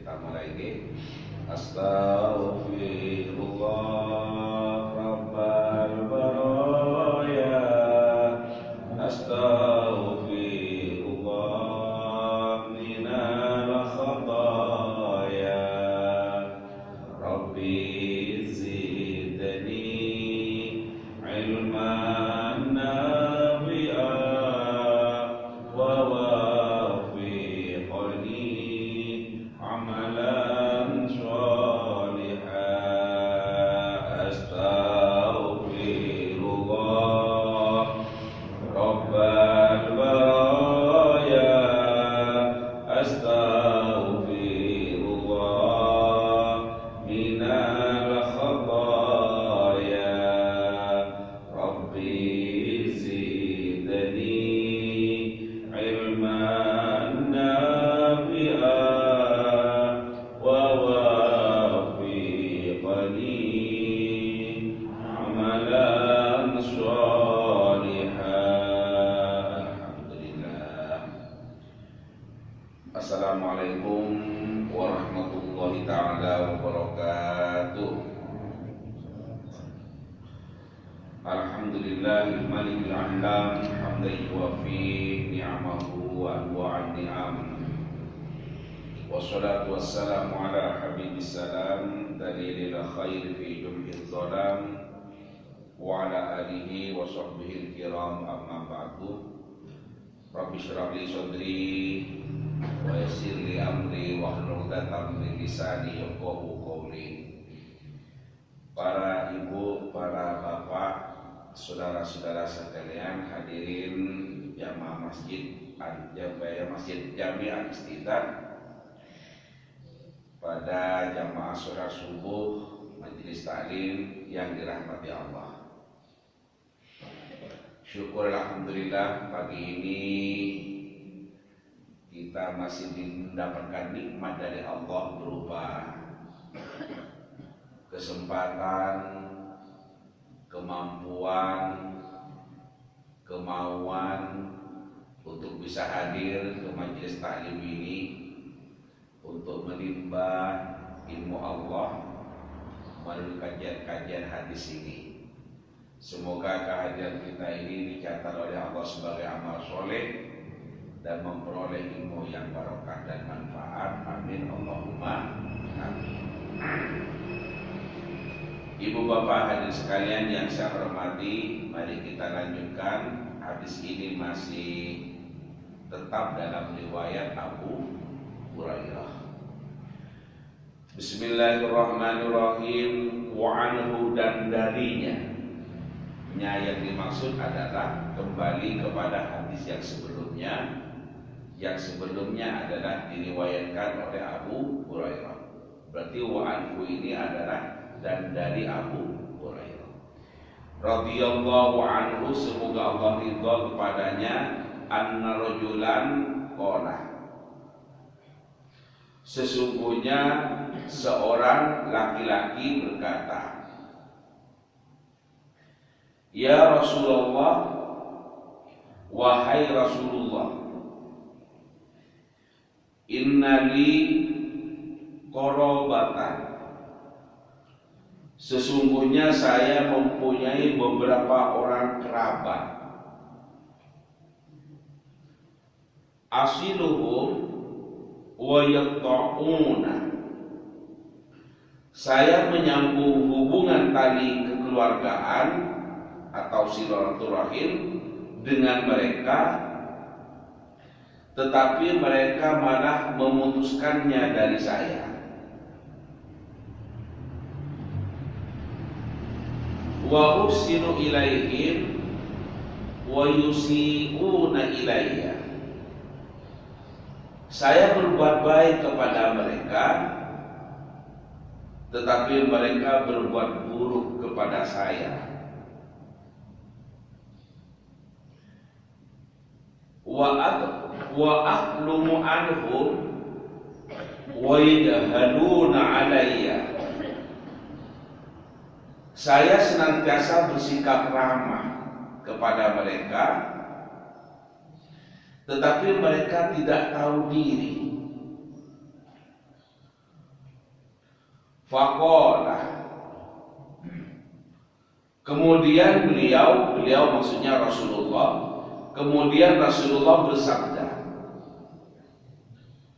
Kita mulai ini. Astaghfirullah Rabbal baraya. Astaghfirullah minal khataya. Rabbi zidni ilman nafi'an wa wafiqni amalan sholihan. Astaghfirullah Rabbal baraya. Astaghfirullah minal khataya. Rabbi zidni ilman nafi'an wa wafiqni amalan sholihan. Alhamdulillah. Assalamualaikum warahmatullahi ta'ala wabarakatuh. Alhamdulillahil malikil alam hamdan yuwafi ni'amahu wa anwa'an ni'am. Wassalatu wassalamu ala habibis salam dalilil khair fi jumhil zalam wa ala alihi wa sahbihi kiram amma ba'du. Rabbi shrah li sadri wa yassir li amri wahlul 'uqdatam min lisani yafqahu qawli. Para ibu, para bapak, saudara-saudara sekalian, hadirin jamaah Masjid Jami Al-Istidad pada jamaah sholat subuh majelis taklim yang dirahmati Allah. Syukur alhamdulillah pagi ini kita masih mendapatkan nikmat dari Allah berupa kesempatan, kemampuan, kemauan untuk bisa hadir ke majelis taklim ini untuk menimba ilmu Allah melalui kajian-kajian hadis ini. Semoga kehadiran kita ini dicatat oleh Allah sebagai amal soleh dan memperoleh ilmu yang barokah dan manfaat. Amin Allahumma amin. Ibu bapak hadirin sekalian yang saya hormati, mari kita lanjutkan. Hadis ini masih tetap dalam riwayat Abu Hurairah. Bismillahirrahmanirrahim. Wa anhu, dan darinya. Yang dimaksud adalah kembali kepada hadis yang sebelumnya. Yang sebelumnya adalah diriwayatkan oleh Abu Hurairah. Berarti wa anhu ini adalah dan dari Abu Hurairah radhiyallahu anhu, semoga Allah ridha kepadanya, anna rajulan qala, sesungguhnya seorang laki-laki berkata, ya Rasulullah, wahai Rasulullah, innali qarabatan, sesungguhnya saya mempunyai beberapa orang kerabat, asiluhum wa yaqta'una, saya menyambung hubungan tali kekeluargaan atau silaturahim dengan mereka, tetapi mereka malah memutuskannya dari saya. Wa usinu ilaihim wa yusi'una ilayya, saya berbuat baik kepada mereka, tetapi mereka berbuat buruk kepada saya. Wa aqlumu anhum wa yajhaluna alayya, saya senantiasa bersikap ramah kepada mereka, tetapi mereka tidak tahu diri. Faqala, kemudian beliau maksudnya Rasulullah, kemudian Rasulullah bersabda.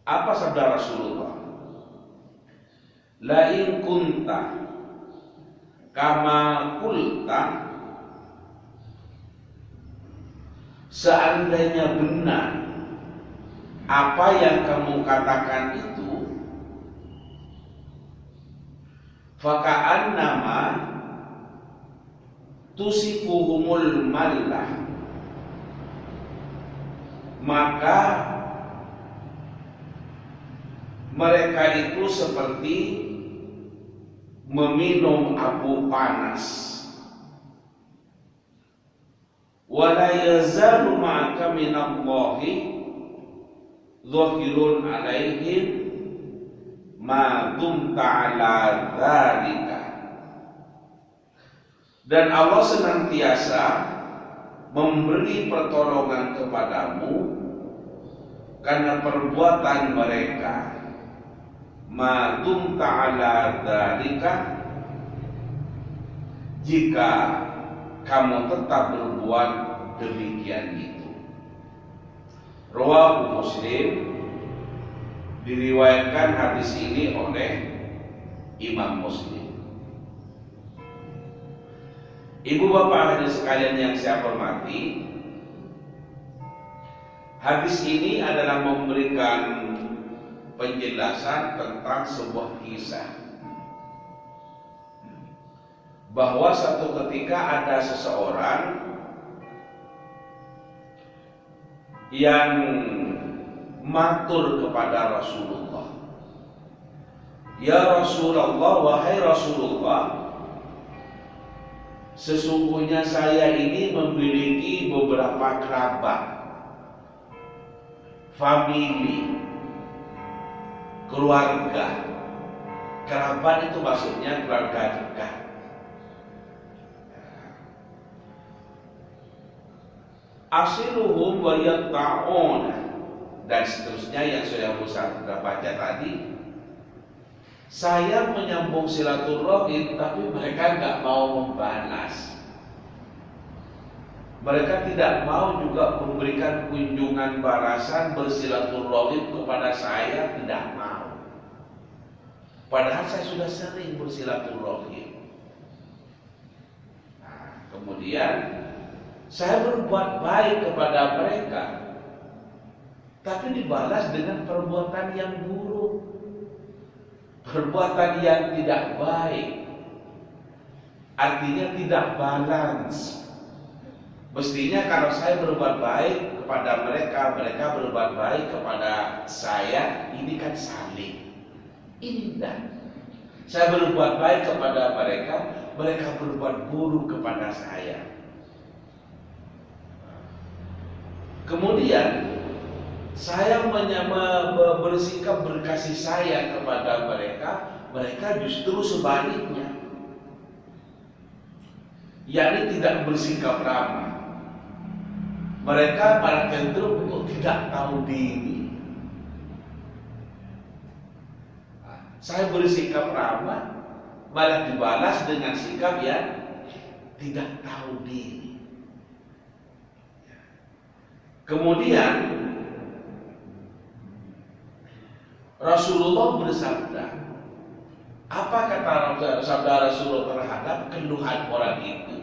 Apa sabda Rasulullah? La in kunta kama qulta, seandainya benar apa yang kamu katakan itu, faka'annama tusifuhumul mallah, maka mereka itu seperti meminum abu panas. Wala yazalu ma'aka minallahi dhahirun alaihim ma dumta ala dzalika, dan Allah senantiasa memberi pertolongan kepadamu karena perbuatan mereka, ma dumta ala dzalika, jika kamu tetap berbuat demikian itu. Rawahu Muslim, diriwayatkan hadis ini oleh Imam Muslim. Ibu bapak hadirin sekalian yang saya hormati, hadis ini adalah memberikan penjelasan tentang sebuah kisah, bahwa satu ketika ada seseorang yang matur kepada Rasulullah, ya Rasulullah, wahai Rasulullah, sesungguhnya saya ini memiliki beberapa kerabat, famili, keluarga. Kerabat itu maksudnya keluarga dekat. Asiluhum wa yatta'una, dan seterusnya yang sudah saya baca tadi. Saya menyambung silaturahim, tapi mereka nggak mau membalas. Mereka tidak mau juga memberikan kunjungan balasan bersilaturahim kepada saya, tidak mau. Padahal saya sudah sering bersilaturahim. Nah, kemudian saya berbuat baik kepada mereka, tapi dibalas dengan perbuatan yang buruk, perbuatan yang tidak baik. Artinya tidak balance. Mestinya kalau saya berbuat baik kepada mereka, mereka berbuat baik kepada saya, ini kan saling. Ini tidak. Saya berbuat baik kepada mereka, mereka berbuat buruk kepada saya. Kemudian saya bersikap berkasih sayang kepada mereka, mereka justru sebaliknya, yakni tidak bersikap ramah. Mereka malah cenderung untuk tidak tahu diri. Saya bersikap ramah, malah dibalas dengan sikap yang tidak tahu diri. Kemudian Rasulullah bersabda, apa kata sabda Rasulullah terhadap keluhan orang itu?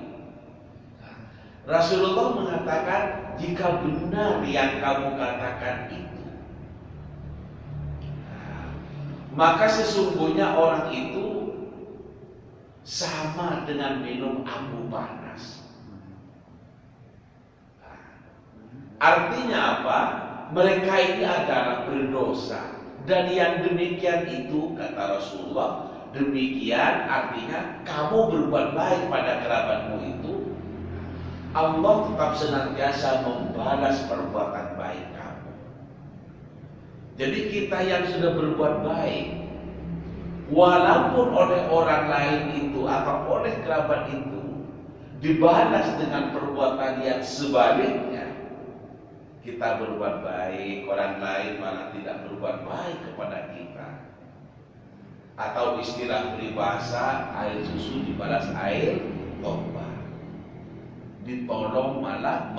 Rasulullah mengatakan, jika benar yang kamu katakan itu, maka sesungguhnya orang itu sama dengan minum abu panas. Artinya apa? Mereka ini adalah berdosa. Dan yang demikian itu, kata Rasulullah, demikian artinya kamu berbuat baik pada kerabatmu itu, Allah tetap senantiasa membalas perbuatan baik kamu. Jadi kita yang sudah berbuat baik, walaupun oleh orang lain itu atau oleh kerabat itu dibalas dengan perbuatan yang sebaliknya, kita berbuat baik, orang lain malah tidak berbuat baik kepada kita, Atau istilah peribahasa, air susu dibalas air tombak. Ditolong malah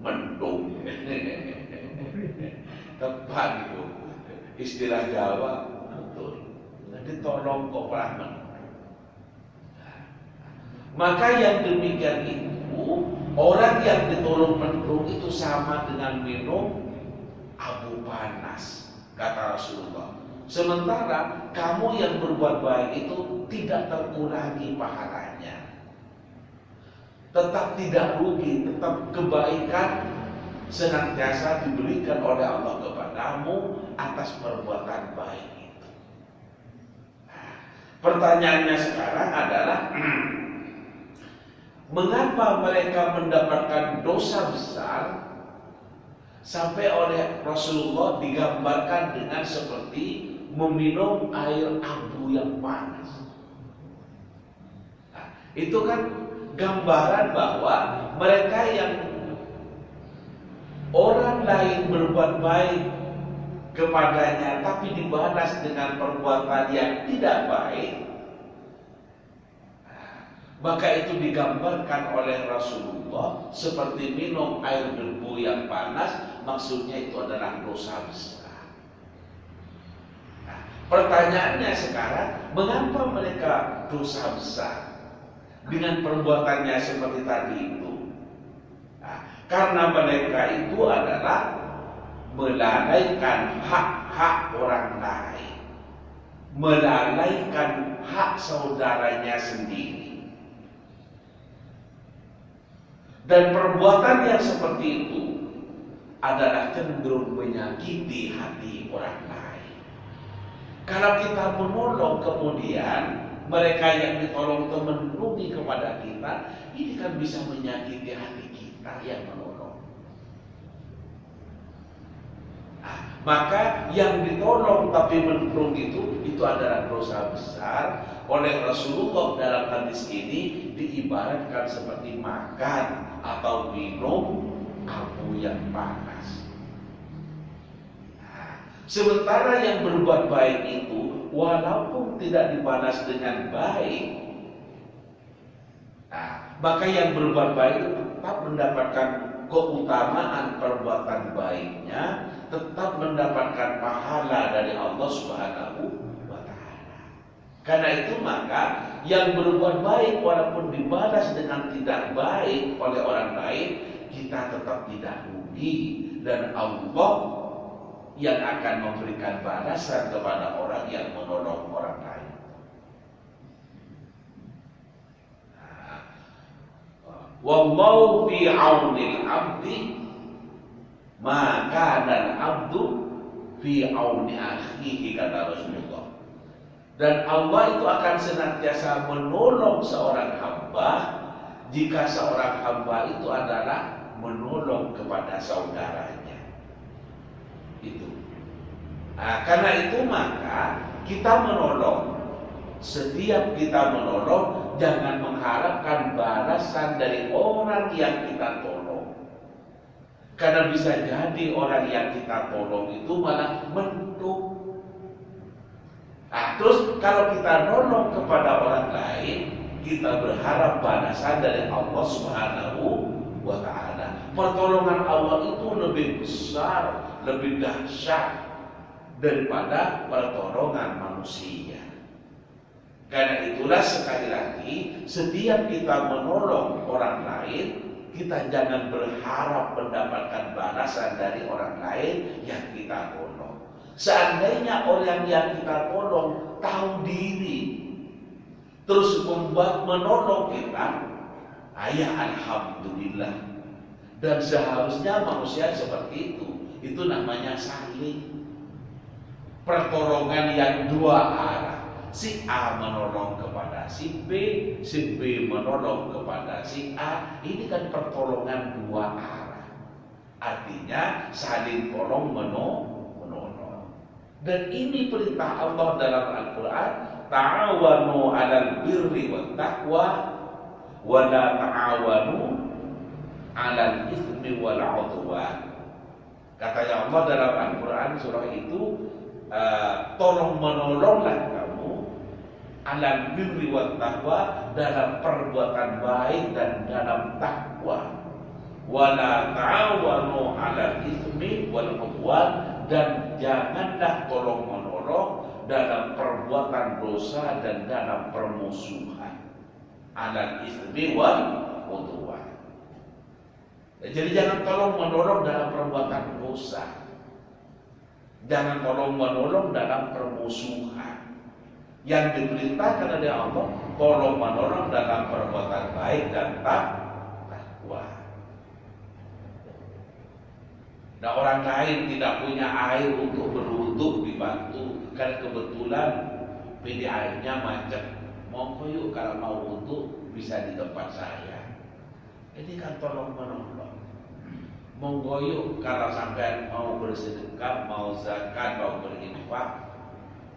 mendung. Tepat itu. Istilah Jawa betul. Ditolong kok malah mendung. Maka yang demikian itu, orang yang ditolong mendung itu sama dengan minum abu panas, kata Rasulullah. Sementara kamu yang berbuat baik itu tidak terkurangi pahalanya, tetap tidak rugi, tetap kebaikan senantiasa diberikan oleh Allah kepadamu atas perbuatan baik itu. Nah, pertanyaannya sekarang adalah mengapa mereka mendapatkan dosa besar sampai oleh Rasulullah digambarkan dengan seperti meminum air abu yang panas. Nah, itu kan gambaran bahwa mereka yang orang lain berbuat baik kepadanya tapi dibalas dengan perbuatan yang tidak baik, maka itu digambarkan oleh Rasulullah seperti minum air debu yang panas, maksudnya itu adalah dosa besar. Nah, pertanyaannya sekarang, mengapa mereka dosa besar dengan perbuatannya seperti tadi itu? Nah, karena mereka itu adalah melalaikan hak-hak orang lain, melalaikan hak saudaranya sendiri. Dan perbuatan yang seperti itu adalah cenderung menyakiti hati orang lain. Kalau kita menolong kemudian mereka yang ditolong itu menuruti kepada kita, ini kan bisa menyakiti hati kita yang menolong. Nah, maka yang ditolong tapi menolong itu adalah dosa besar. Oleh Rasulullah dalam hadis ini diibaratkan seperti makan atau minum abu yang panas. Nah, sementara yang berbuat baik itu walaupun tidak dibalas dengan baik, nah, maka yang berbuat baik itu tetap mendapatkan keutamaan perbuatan baiknya, tetap mendapatkan pahala dari Allah Subhanahu wa Ta'ala. Karena itu maka yang berbuat baik walaupun dibalas dengan tidak baik oleh orang lain, kita tetap tidak rugi, dan Allah yang akan memberikan balasan kepada orang yang menolong orang lain. Wallahu fi aunil abdi ma kana al-abdu fi auni akhihi, kata Rasulullah. Dan Allah itu akan senantiasa menolong seorang hamba jika seorang hamba itu adalah menolong kepada saudaranya. Itu. Nah, karena itu maka kita menolong. Setiap kita menolong, jangan mengharapkan balasan dari orang yang kita tolong. Karena bisa jadi orang yang kita tolong itu malah mendung. Nah, terus kalau kita nolong kepada orang lain, kita berharap balasan dari Allah Subhanahu wa Ta'ala. Pertolongan Allah itu lebih besar, lebih dahsyat daripada pertolongan manusia. Karena itulah sekali lagi, setiap kita menolong orang lain, kita jangan berharap mendapatkan balasan dari orang lain yang kita tolong. Seandainya orang yang kita tolong tahu diri, terus menolong kita, ya alhamdulillah. Dan seharusnya manusia seperti itu. Itu namanya saling pertolongan yang dua arah. Si A menolong kepada si B menolong kepada si A. Ini kan pertolongan dua arah. Artinya saling tolong menolong. Dan ini perintah Allah dalam Al-Quran. Ta'awanu 'alal birri wat taqwa wa la ta'awanu 'alal itsmi wal 'udwan. Kata Allah dalam Al-Quran surah itu, tolong menolonglah kamu alal birri wat taqwa, dalam perbuatan baik dan dalam takwa. Wala ta'awanu 'alal itsmi wal 'udwan, dan janganlah tolong menolong dalam perbuatan dosa dan dalam permusuhan. 'Alal itsmi wal 'udwan. Jadi jangan tolong menolong dalam perbuatan dosa. Jangan tolong menolong dalam permusuhan. Yang diperintahkan oleh Allah, tolong menolong dalam perbuatan baik dan takwa. Nah, orang lain tidak punya air untuk berwudu dibantu, karena kebetulan pilih airnya macet. Monggo yuk kalau mau wudu bisa di tempat saya. Ini kan tolong menolong. Monggo yuk kalau sampai mau bersedekah, mau zakat, mau berinfak,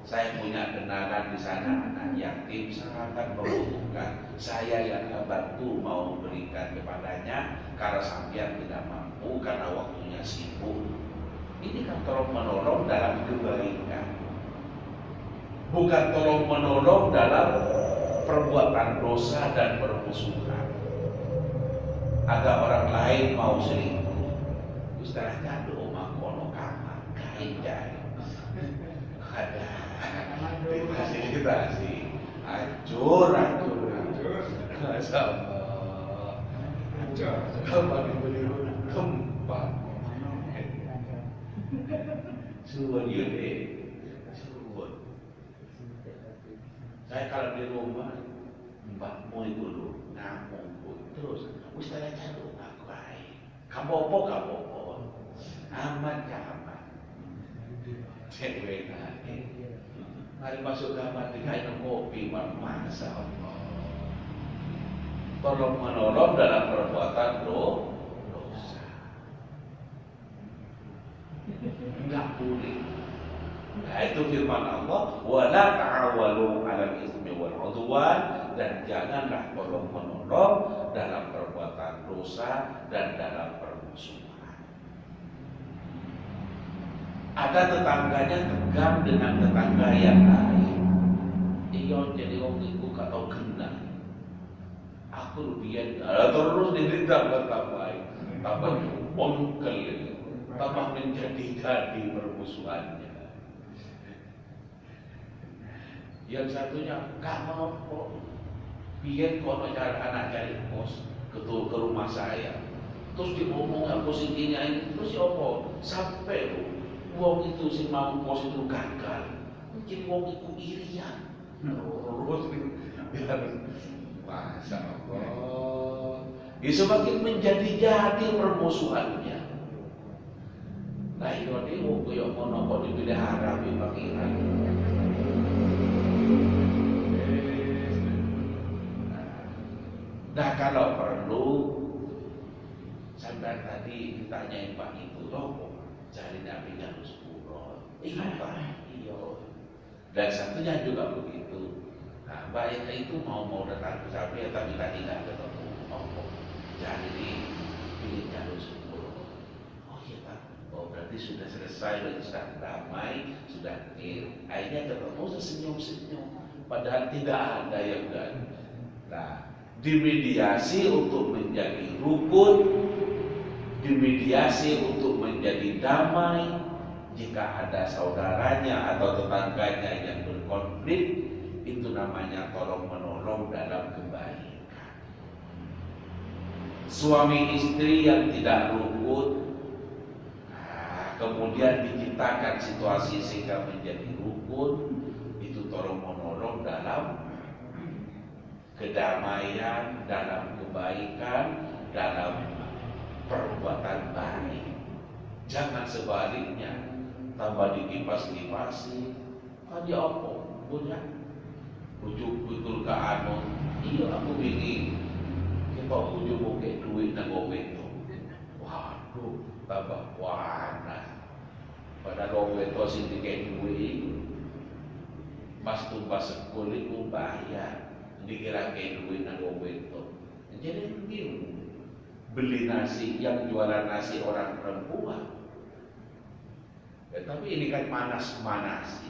saya punya kenalan di sana anak yatim, silakan membutuhkan. Saya yang bantu mau berikan kepadanya. Kalau sampean tidak mampu karena waktunya sibuk, ini kan tolong menolong dalam kebaikan, bukan tolong menolong dalam perbuatan dosa dan permusuhan. Ada orang lain mau selingkuh, Ustaz kado makono kamar kain jari. Ada difasilitasi, hancur. Sama hancur. Kapan diberi tempat? Suwun yune, suwun. Saya kalau di rumah, mbakmu itu dulu ngamuk terus. Ustaz jadu aku ae. Kapopo aman aman. Cewek nake. Mari masuk kamar dikain kopi, masa Allah. Tolong menolong dalam perbuatan dosa. Enggak boleh. Nah, itu firman Allah, wala ta'awalu 'alal itsmi wal 'udwan, dan janganlah tolong menolong dalam perbuatan dosa dan dalam permusuhan. Ada tetangganya tegang dengan tetangga yang lain. Iyo jadi wong iku gak tau genah. Aku rubian terus didendam bertambahin, tambah bongkel, tambah menjadi permusuhannya. Yang satunya gak mau kok. Biar kono anak cari kos ke rumah saya. Terus diomong aku sini ini, terus siapa? Sampai loh. Wong itu si mau kos itu gagal, jadi wong itu irian. Terus Masya Allah, semakin menjadi-jadi permusuhannya. Nah ini wong yang mau kok dipilih haram di pangeran. Nah kalau perlu, sampai tadi ditanyain Pak itu loh. Cari Nabi harus pura. Iya Pak, iya. Dan satunya juga begitu. Nah, Mbak itu mau datang ke saya, tapi tadi tidak ketemu. Jadi pilih jalur sepuluh. Oh iya Pak. Oh berarti sudah selesai, sudah damai, sudah clear. Akhirnya ketemu sesenyum-senyum. Padahal tidak ada yang enggak. Nah, dimediasi untuk menjadi rukun. Dimediasi untuk menjadi damai. Jika ada saudaranya atau tetangganya yang berkonflik, itu namanya tolong menolong dalam kebaikan. Suami istri yang tidak rukun, kemudian diciptakan situasi sehingga menjadi rukun, itu tolong menolong dalam kedamaian, dalam kebaikan, dalam perbuatan baik. Jangan sebaliknya, tambah dikipas-kipasi. Aja apa? Punya bujuk betul ke anu. Iya aku ingin kita bujuk bokeh duit nang itu. Waduh, tambah panas. Pada itu sing dikei duit. Mas tumbas sekulit ku bayar. Dikira kei duit nang itu. Jadi begini. Beli nasi, yang jualan nasi orang perempuan. Tapi ini kan manas-manasi.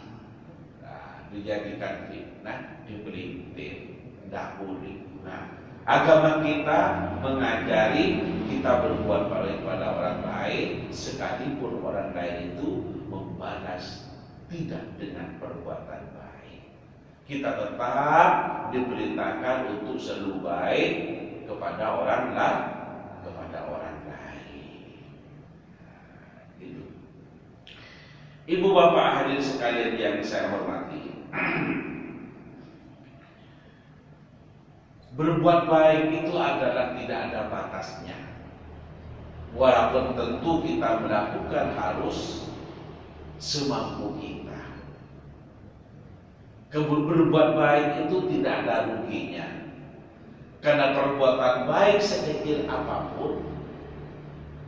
Nah, dijadikan fitnah, dipelintir, tidak boleh. Nah, agama kita mengajari kita berbuat baik pada orang lain, sekalipun orang lain itu membalas tidak dengan perbuatan baik. Kita tetap diperintahkan untuk selalu baik kepada orang lain. Itu. Ibu bapak hadirin sekalian yang saya hormati. Berbuat baik itu adalah tidak ada batasnya. Walaupun tentu kita melakukan harus semampu kita. Berbuat baik itu tidak ada ruginya. Karena perbuatan baik sekecil apapun,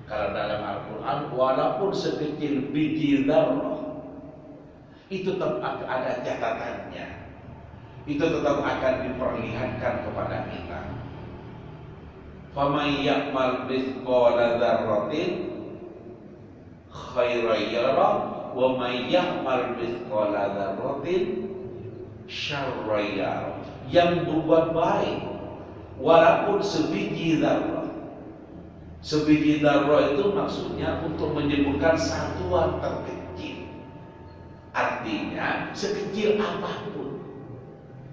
kalau dalam Al-Quran, walaupun sekecil biji dzarrah, itu tetap ada catatannya. Itu tetap akan diperlihatkan kepada kita. Faman ya'mal mithqala dzarratin khairan yarah wa man ya'mal mithqala dzarratin syarran yarah. Yang berbuat baik walaupun sebiji dzarrah. Sebiji dzarrah itu maksudnya untuk menyebutkan satuan terkecil. Artinya sekecil apapun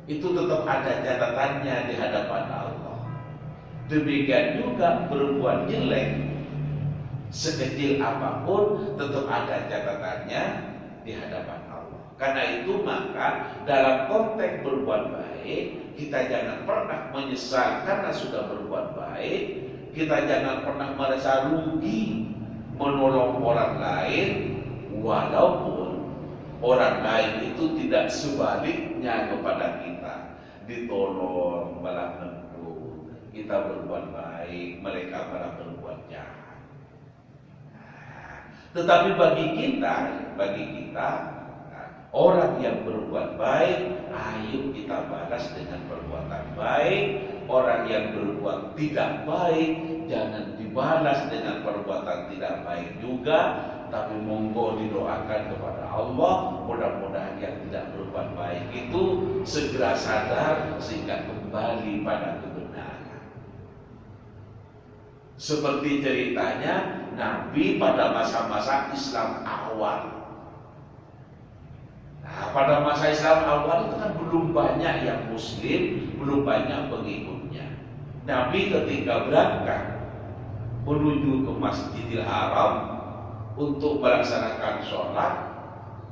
itu tetap ada catatannya di hadapan Allah. Demikian juga berbuat jelek, sekecil apapun tetap ada catatannya di hadapan Allah. Karena itu maka dalam konteks berbuat baik, kita jangan pernah menyesal karena sudah berbuat baik. Kita jangan pernah merasa rugi menolong orang lain, walaupun orang lain itu tidak sebaliknya kepada kita. Ditolong malah menuduh, kita berbuat baik, mereka malah berbuat jahat. Tetapi bagi kita orang yang berbuat baik, ayo kita balas dengan perbuatan baik. Orang yang berbuat tidak baik, jangan dibalas dengan perbuatan tidak baik juga. Tapi monggo didoakan kepada Allah, mudah-mudahan yang tidak berbuat baik itu segera sadar sehingga kembali pada kebenaran. Seperti ceritanya Nabi pada masa-masa Islam awal. Nah, pada masa Islam awal itu kan belum banyak yang Muslim, belum banyak pengikutnya. Nabi ketika berangkat menuju ke Masjidil Haram untuk melaksanakan sholat,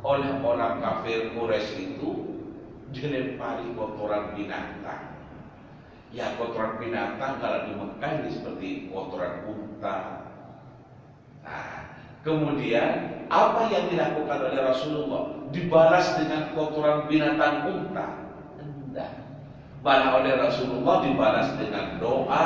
oleh orang kafir Quraisy itu dilempari kotoran binatang. Ya, kotoran binatang kalau di Mekah ini seperti kotoran unta. Nah, kemudian apa yang dilakukan oleh Rasulullah? Dibalas dengan kotoran binatang unta? Tidak. Malah oleh Rasulullah dibalas dengan doa,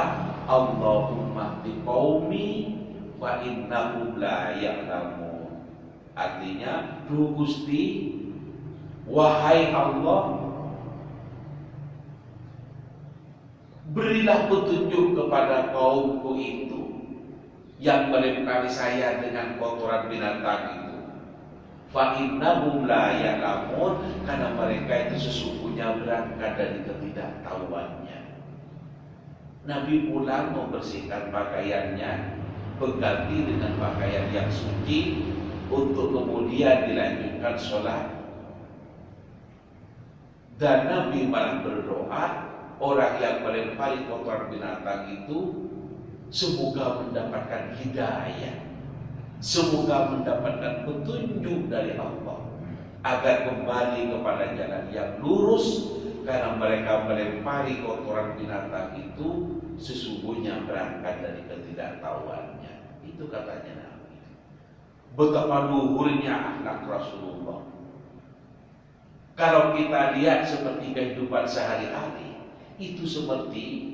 Allahumma biqaumi wa innahum la ya'lamun. Artinya, Duh Gusti, wahai Allah, berilah petunjuk kepada kaumku itu yang melempari saya dengan kotoran binatang itu. Fa innahum la ya'lamun, karena mereka itu sesungguhnya berangkat dari ketidaktahuannya. Nabi pulang membersihkan pakaiannya, berganti dengan pakaian yang suci untuk kemudian dilanjutkan sholat. Dan Nabi malah berdoa, orang yang melempari kotoran binatang itu semoga mendapatkan hidayah, semoga mendapatkan petunjuk dari Allah agar kembali kepada jalan yang lurus. Karena mereka melempari kotoran binatang itu sesungguhnya berangkat dari ketidaktahuannya. Itu katanya Nabi. Betapa luhurnya akhlak Rasulullah. Kalau kita lihat seperti kehidupan sehari-hari, itu seperti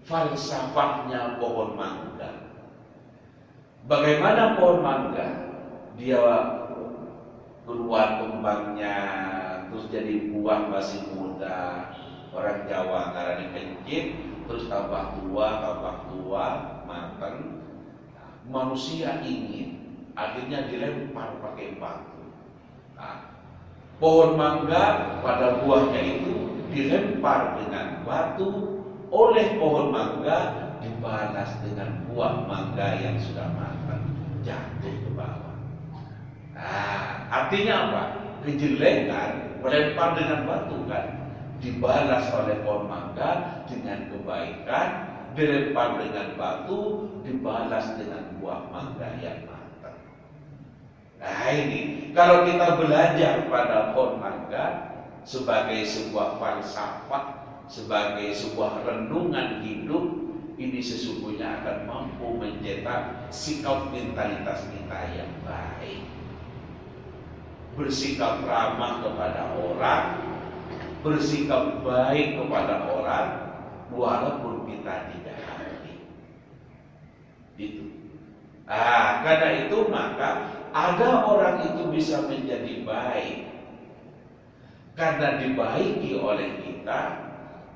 falsafahnya pohon mangga. Bagaimana pohon mangga? Dia keluar kembangnya, terus jadi buah masih muda. Orang Jawa karena dikencit, terus tambah tua, matang. Manusia ingin akhirnya dilempar pakai batu. Nah, pohon mangga pada buahnya itu dilempar dengan batu oleh pohon mangga, dibalas dengan buah mangga yang sudah matang, jatuh ke bawah. Nah, artinya apa? Kejelekan melempar dengan batu kan, dibalas oleh pohon mangga dengan kebaikan, dilempar dengan batu, dibalas dengan buah mangga yang matang. Nah ini, kalau kita belajar pada pohon mangga sebagai sebuah falsafah, sebagai sebuah renungan hidup, ini sesungguhnya akan mampu mencetak sikap mentalitas kita yang baik. Bersikap ramah kepada orang, bersikap baik kepada orang, walaupun kita tidak hati. Itu. Karena itu maka ada orang itu bisa menjadi baik karena dibaiki oleh kita,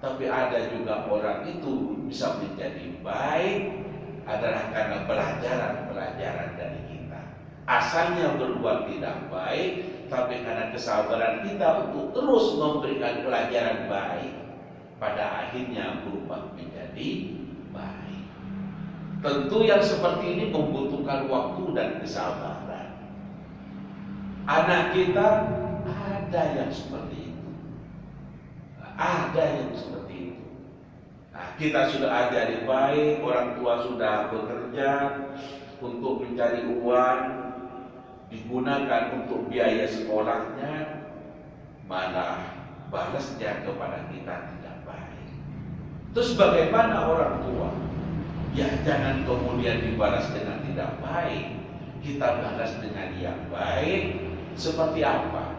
tapi ada juga orang itu bisa menjadi baik adalah karena pelajaran dari kita. Asalnya berbuat tidak baik, tapi karena kesabaran kita untuk terus memberikan pelajaran baik, pada akhirnya berubah menjadi baik. Tentu yang seperti ini membutuhkan waktu dan kesabaran. Anak kita ada yang seperti itu, ada yang seperti itu. Nah, kita sudah ajari baik, orang tua sudah bekerja untuk mencari uang, digunakan untuk biaya sekolahnya, malah balasnya kepada kita tidak baik. Terus bagaimana orang tua? Ya jangan kemudian dibalas dengan tidak baik, kita balas dengan yang baik. Seperti apa?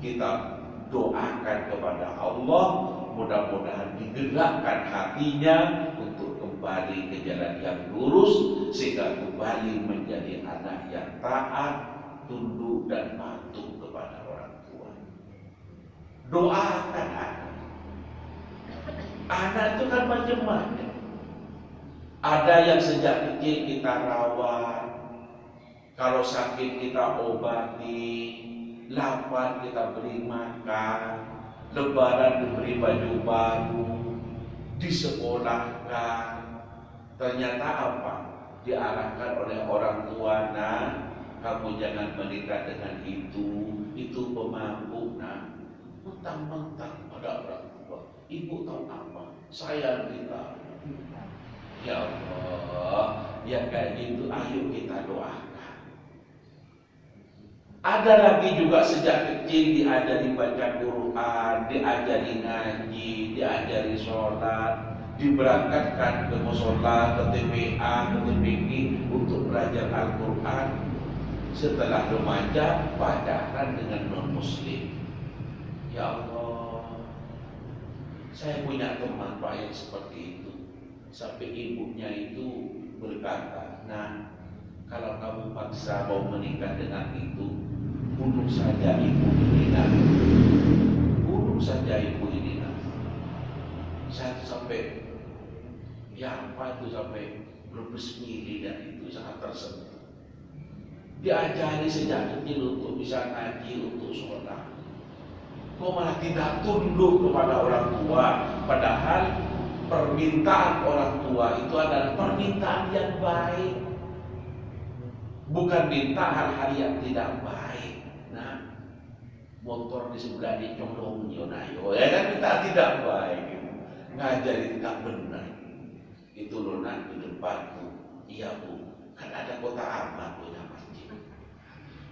Kita doakan kepada Allah, mudah-mudahan digerakkan hatinya untuk kembali ke jalan yang lurus, sehingga kembali menjadi anak yang taat, tunduk dan patuh kepada orang tua. Doakan anak. Anak itu kan macam-macam. Ada yang sejak kecil kita rawat, kalau sakit kita obati, lapar kita beri makan, lebaran diberi baju baru, disekolahkan. Ternyata apa? Diarahkan oleh orang tua, nah, kamu jangan menikah dengan itu pemabuk, nah. Mentang-mentang pada orang tua, ibu tahu apa? Sayang kita. Ya Allah, ya kayak gitu, ayo kita doakan. Ada lagi juga sejak kecil diajari baca Quran, diajari ngaji, diajari sholat, diberangkatkan ke musola, ke TPA, ke TPG untuk belajar Al-Quran. Setelah remaja, pacaran dengan non-muslim. Ya Allah, saya punya teman Pak yang seperti itu. Sampai ibunya itu berkata, nah, kalau kamu paksa mau menikah dengan itu, bunuh saja ibu ini, nah. Bunuh saja ibu ini, nah. Saya sampai, ya apa itu, sampai berbesmili dan itu sangat tersentuh. Diajari sejak kecil untuk bisa ngaji, untuk sholat. Kok malah tidak tunduk kepada orang tua, padahal permintaan orang tua itu adalah permintaan yang baik, bukan minta hal-hal yang tidak baik. Nah, motor di sebelah dicolong yonayo, ya kan minta tidak baik, ngajari tidak benar. Itu loh nak di depanku, iya bu, kan ada kota amal punya masjid.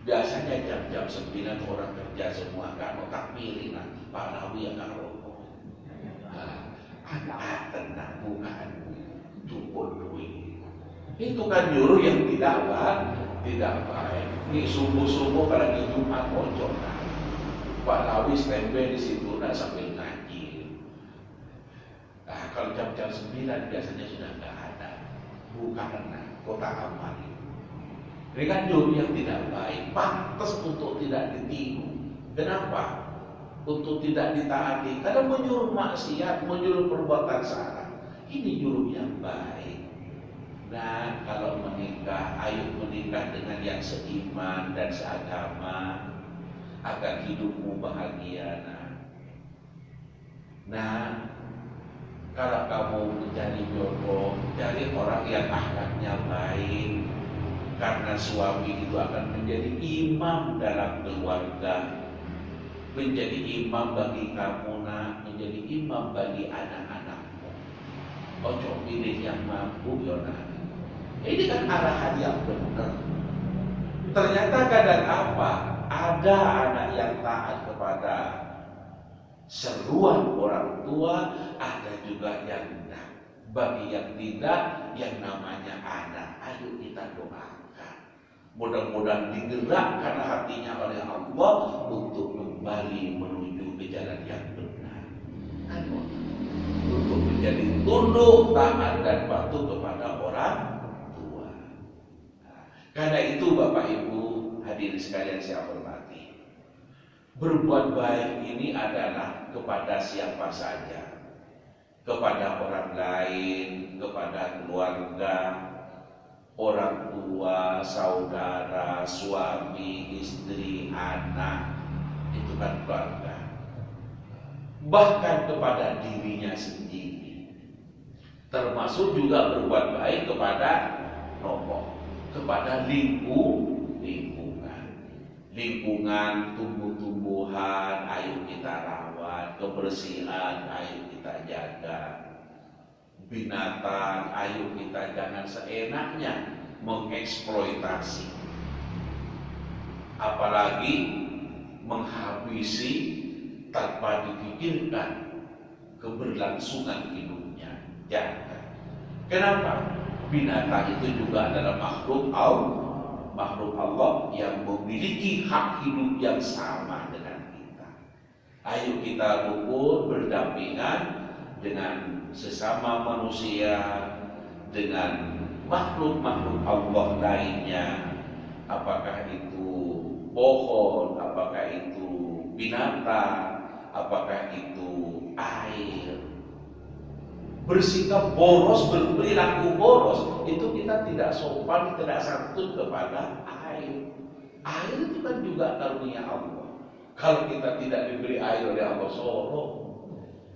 Biasanya jam-jam 9 orang kerja semua kan otak milih nanti Pak Lawi yang akan rokok. Tenang, bukan cukup duit. Itu kan nyuruh yang tidak baik. Ini subuh-subuh apalagi Jumat pojok. Pak Lawi standby di situ nak sambil ngaji. Nah, kalau jam-jam 9 biasanya sudah nggak ada. Bukan kota amal. Ini kan nyuruh yang tidak baik. Pantas untuk tidak ditiru. Kenapa? Untuk tidak ditaati, karena menyuruh maksiat, menyuruh perbuatan salah. Ini nyuruh yang baik. Nah, kalau menikah, ayo menikah dengan yang seiman dan seagama agar hidupmu bahagia. Nah, kalau kamu mencari jodoh, cari orang yang akhlaknya baik, karena suami itu akan menjadi imam dalam keluarga, menjadi imam bagi kamu, nak, menjadi imam bagi anak-anakmu. Ojo pilih yang mampu, Yona. Ini kan arahan yang benar. Ternyata kadang apa? Ada anak yang taat kepada seruan orang tua, ada juga yang tidak. Bagi yang tidak, yang namanya anak, ayo kita doakan. Mudah-mudahan digerakkan hatinya oleh Allah untuk kembali menuju ke jalan yang benar. Ayo, untuk menjadi tunduk, taat dan patuh kepada orang tua. Karena itu Bapak Ibu hadirin sekalian saya hormati, berbuat baik ini adalah kepada siapa saja, kepada orang lain, kepada keluarga, orang tua, saudara, suami, istri, anak, itu kan keluarga. Bahkan kepada dirinya sendiri, termasuk juga berbuat baik kepada kepada lingkungan, tumbuh-tumbuhan, ayo kita rawat, kebersihan, ayo kita jaga, binatang, ayo kita jangan seenaknya mengeksploitasi, apalagi menghabisi tanpa dipikirkan keberlangsungan hidupnya. Jangan. Kenapa? Binatang itu juga adalah makhluk Allah yang memiliki hak hidup yang sama dengan kita. Ayo kita rukun berdampingan dengan sesama manusia, dengan makhluk-makhluk Allah lainnya, apakah itu pohon, apakah itu binatang, apakah itu air. Bersikap boros, berperilaku boros, itu kita tidak sopan, tidak santun kepada air. Air itu kan juga karunia Allah. Kalau kita tidak diberi air oleh Allah, sombong.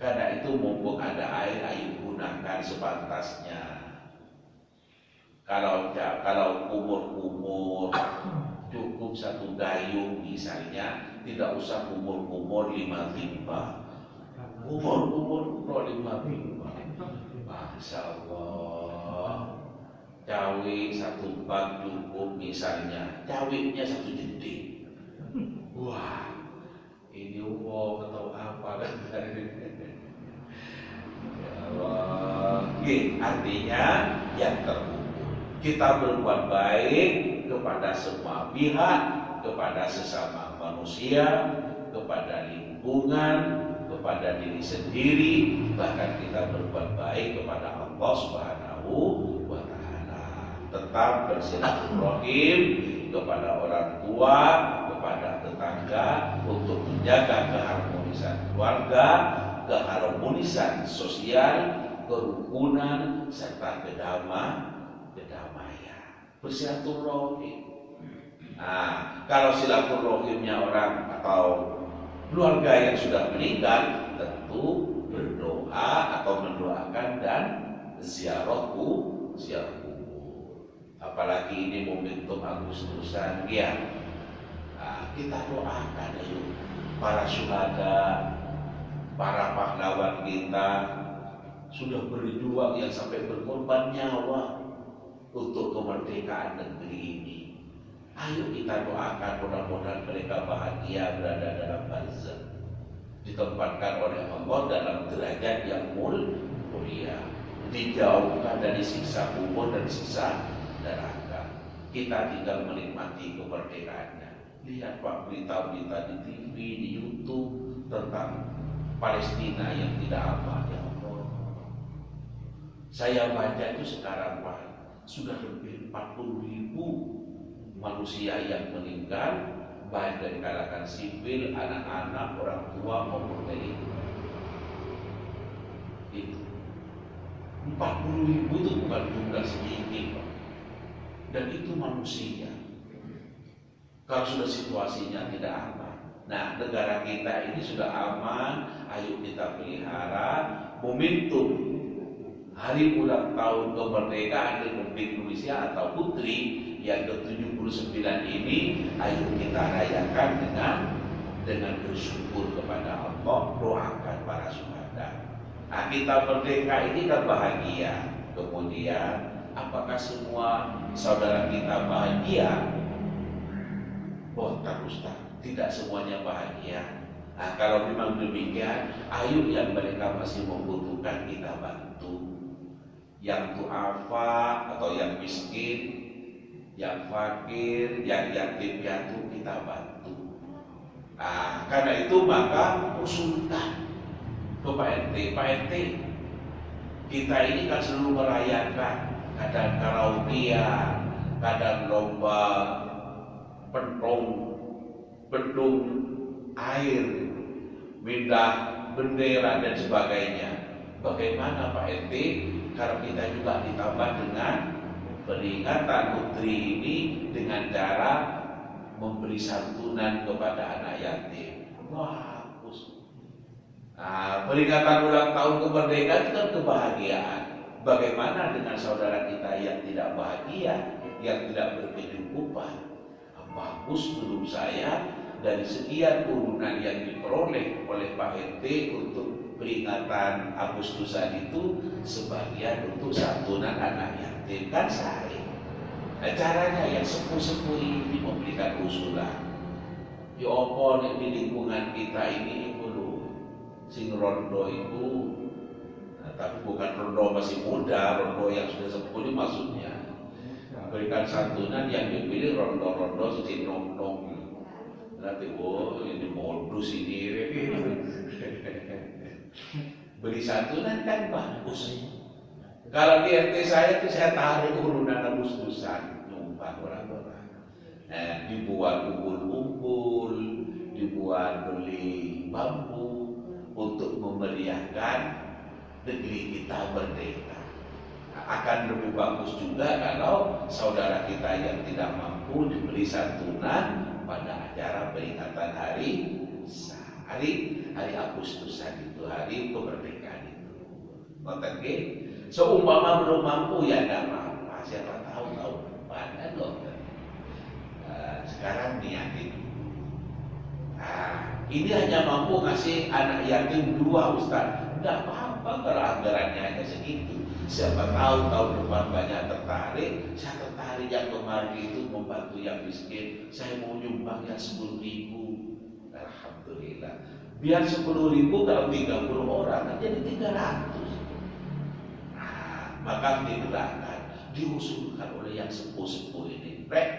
Karena itu mumpung ada air, ayo gunakan sepantasnya. Kalau kumur-kumur, cukup satu gayung misalnya, tidak usah kumur-kumur 5 timba. Kumur-kumur 5 timba. Masya Allah. Cawe 1 bag cukup misalnya, cawenya 1 jeding. Wah, ini uang atau apa kan? Ya Allah. Artinya yang terukur, kita berbuat baik kepada semua pihak, kepada sesama manusia, kepada lingkungan, kepada diri sendiri, bahkan kita berbuat baik kepada Allah Subhanahu wa Ta'ala. Tetap bersilaturahim kepada orang tua, kepada tetangga, untuk menjaga keharmonisan keluarga, keharmonisan sosial, kerukunan, serta kedamaian. Bersilaturahim. Nah, kalau silaturahimnya orang atau keluarga yang sudah meninggal, tentu berdoa atau mendoakan dan ziarah kubur. Apalagi ini momentum Agustusan, ya. Nah, kita doakan ayo para syuhada, para pahlawan kita sudah berjuang yang sampai berkorban nyawa untuk kemerdekaan negeri ini. Ayo kita doakan mudah-mudahan mereka bahagia berada dalam barzakh, ditempatkan oleh Allah dalam derajat yang mulia, dijauhkan dari siksa kubur dan siksa neraka. Kita tinggal menikmati kemerdekaannya. Lihat Pak berita-berita di TV, di YouTube tentang Palestina yang tidak aman, ya Allah. Saya baca itu sekarang Pak, sudah lebih 40.000 manusia yang meninggal, baik dari kalangan sipil, anak-anak, orang tua maupun militer. Itu 40.000 itu bukan jumlah sedikit, Pak. Dan itu manusia. Kalau sudah situasinya tidak aman. Nah, negara kita ini sudah aman, ayo kita pelihara momentum hari ulang tahun kemerdekaan Republik Indonesia atau Putri yang ke-79 ini, ayo kita rayakan dengan bersyukur kepada Allah, doakan para syuhada. Nah, kita merdeka ini kan bahagia. Kemudian, apakah semua saudara kita bahagia? Oh, tak Ustaz, tidak semuanya bahagia. Nah, kalau memang demikian, ayo yang mereka masih membutuhkan kita bantu. Yang du'afa atau yang miskin, yang fakir, yang yatim piatu kita bantu. Nah, karena itu maka usulkan ke Pak RT, Pak RT, kita ini kan selalu merayakan kadang karaoke, kadang lomba bendung air, mindah bendera dan sebagainya. Bagaimana Pak RT kalau kita juga ditambah dengan peringatan Putri ini dengan cara memberi santunan kepada anak yatim? Wah, bagus. Nah, peringatan ulang tahun kemerdekaan itu kan kebahagiaan. Bagaimana dengan saudara kita yang tidak bahagia, yang tidak berkecukupan? Bagus menurut saya, dari sekian urunan yang diperoleh oleh Pak RT untuk peringatan Agustusan itu, sebagian untuk santunan anak yatim kan sehari. Nah, caranya yang sepuh-sepuh ini memberikan usulan. Ya apa di lingkungan kita ini perlu sing rondo itu, nah, tapi bukan rondo masih muda, rondo yang sudah sepuh ini maksudnya. Berikan santunan yang dipilih rondo-rondo si nong-nong. Nanti ini modus ini. Beri santunan kan bagus. Kalau di RT saya itu saya tarik urunan Agustusan, nyumbang orang-orang. Dibuat umpul-umpul, dibuat beli bambu untuk memeriahkan negeri kita merdeka. Akan lebih bagus juga kalau saudara kita yang tidak mampu diberi santunan pada acara peringatan hari Agustusan itu, hari kemerdekaan itu. Nonton ke? Seumpama belum mampu ya tidak apa-apa, siapa tahu tahun depan kan loh. Sekarang niatin. Ini hanya mampu ngasih anak yatim 2 Ustaz. Tidak apa-apa kalau anggarannya hanya segitu. Siapa tahu tahun depan banyak tertarik. Saya tertarik yang kemarin itu membantu yang miskin. Saya mau nyumbang yang 10.000. Alhamdulillah. Biar 10.000 kalau 30 orang jadi 300. Maka digerakkan, diusulkan oleh yang sepuh-sepuh ini. Rek,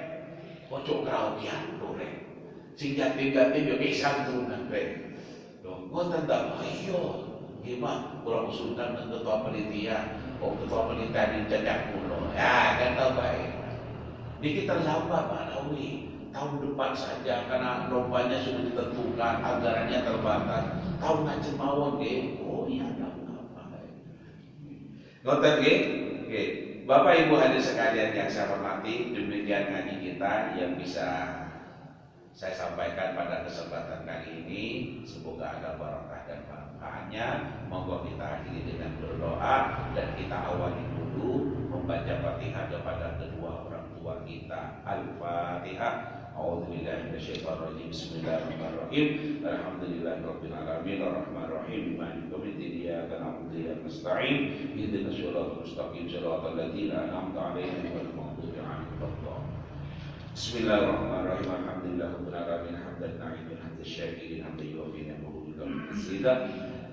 pojok karaokean tuh rek. Sing yatim-yatim yo santunan rek. Loh, ngoten ta? Ayo. Gimana? Kurang usulkan ke ketua panitia. Ketua panitia di Cacak Pulau. Ya, kan tahu baik. Dikit terlambat Pak Nawi. Tahun depan saja karena lombanya sudah ditentukan, anggarannya terbatas. Tahun ngajem mawon nggih. Oh iya, apa-apa. Ngoten nggih? Nggih. Bapak Ibu hadirin sekalian yang saya hormati, demikian ngaji kita yang bisa saya sampaikan pada kesempatan kali ini. Semoga ada barokah dan manfaatnya. Monggo kita akhiri dengan berdoa dan kita awali dulu membaca Fatihah kepada kedua orang tua kita. Al-Fatihah. A'udzubillahi minasyaitonirrajim. Bismillahirrahmanirrahim. Alhamdulillahirabbil alamin arrahmanirrahim maliki yaumiddin iyyaka na'budu wa iyyaka nasta'in ihdinas siratal mustaqim siratal ladzina an'amta 'alaihim ghairil maghdubi 'alaihim waladdallin. Bismillahirrahmanirrahim. Alhamdulillahirabbil alamin hamdan na'imin hamdan syakirin hamdan yuwafi ni'amahu wa yukaffir.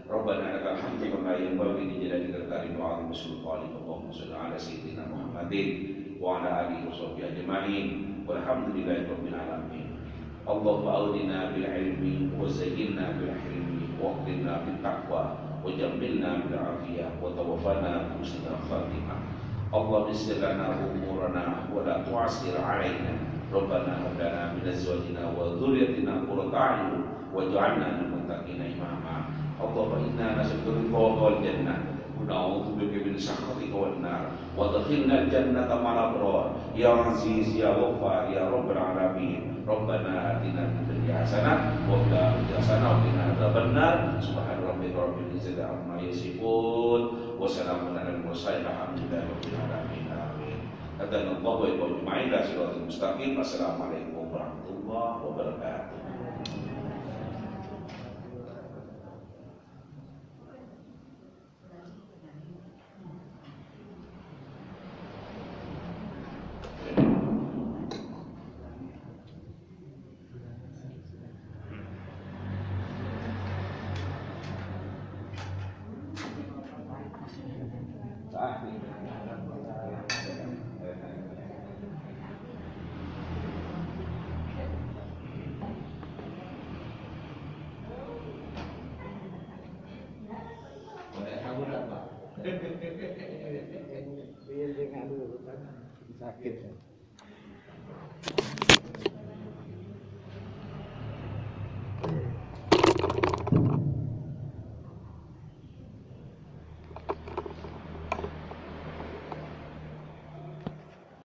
Rabbana lakal hamdu kama yanbaghi li jalalika al-karim wa 'azimi sultanika. Allahumma shalli 'ala sayyidina Muhammadin wa 'ala alihi wa sahbihi ajma'in. Walhamdulillahirabbil alamin. Allahumma awdina bil ilmi wa zayyinna bil hilmi wa aqdina bil taqwa wa jammilna bil afiyah wa tawaffana bi husnil khatimah. Allahumma yassir lana umurana wa la tu'assir 'alaina. Rabbana hab lana min azwajina wa dhurriyyatina qurrata a'yun waj'alna lil muttaqina imama. Allahumma inna nas'aluka ridha wal jannah wa na'udzubika min sakhatika wan nar wa adkhilna jannata ma'al abrar ya aziz ya ghaffar ya rabbal alamin rabbana atina fid dunya hasanah wa fil akhirati hasanah wa qina adzabannar subhana rabbika rabbil izzati amma yasifun wa salamun alal mursalin alhamdulillahi rabbil alamin amin. Hadanallahu wa iyyakum ajma'in ila siratal mustaqim. Assalamualaikum warahmatullahi wabarakatuh. Biar dia ngadu sakit.